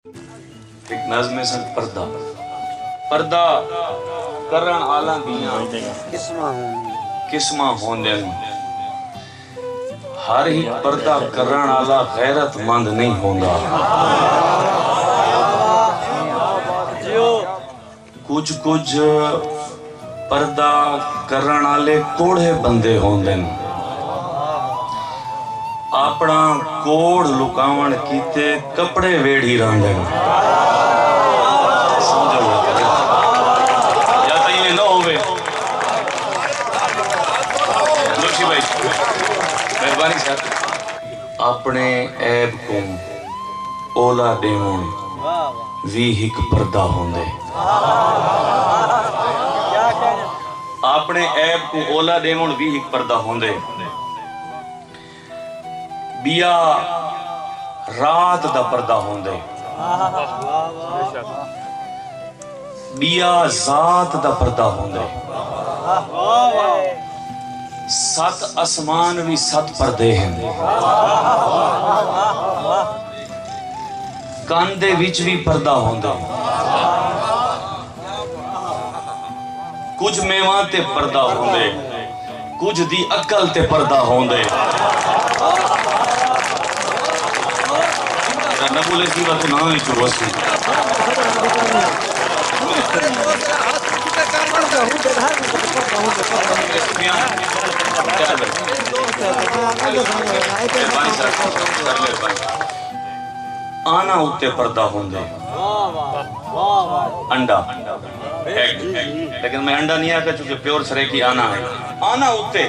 ایک نظم سن پردہ پردہ کرن آلاں دیاں قسماں ہوندن ہر ہی پردہ کرن آلا غیرت مند نہیں ہوندا کچھ پردہ کرن آلے کوڑے بندے ہوندن اپنا کوڑ لکاون کیتے کپڑے ویڑھی رہندن سمجھو یا تو یہ نہ ہوئے لوشی بھائی مہربانی صاحب اپنے عیب کو اولا دیون وی ہک پردہ ہوندے اپنے عیب کو اولا دیون وی ہک پردہ ہوندے بیا رات دا پردہ ہوندے بیا ذات دا پردہ ہوندے سات اسمان بھی سات پردے ہیں کاندے وچ بھی پردہ ہوندے کچھ میوان تے پردہ ہوندے کچھ دی عقل تے پردہ ہوندے نہ بولے کی بات نہ ہی چھو وسی آنا ہوتے پردہ ہوندے انڈا لیکن میں انڈا نہیں آکا چونکہ پیور سرے کی آنا ہے آنا ہوتے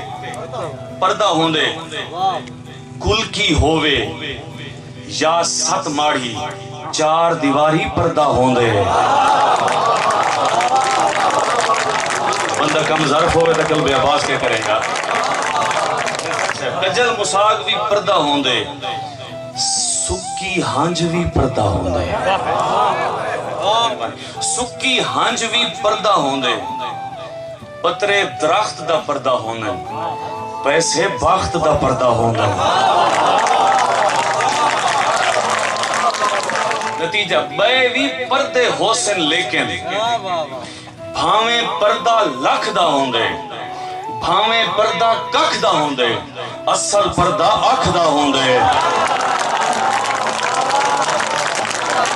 پردہ ہوندے کل کی ہووے یا ست ماڑی چار دیواری پردہ ہوندے بندہ کم ظرف ہوئے تو قلب عباس کیا کرے گا کجل مساق بھی پردہ ہوندے سکی ہانج بھی پردہ ہوندے سکی ہانج بھی پردہ ہوندے پترے درخت دا پردہ ہوندے پیسے باخت دا پردہ ہوندے نتیجہ بے بھی پردے حسن لیکن بھاویں پردہ لکھ دا ہوندے بھاویں پردہ ککھ دا ہوندے اصل پردہ اکھ دا ہوندے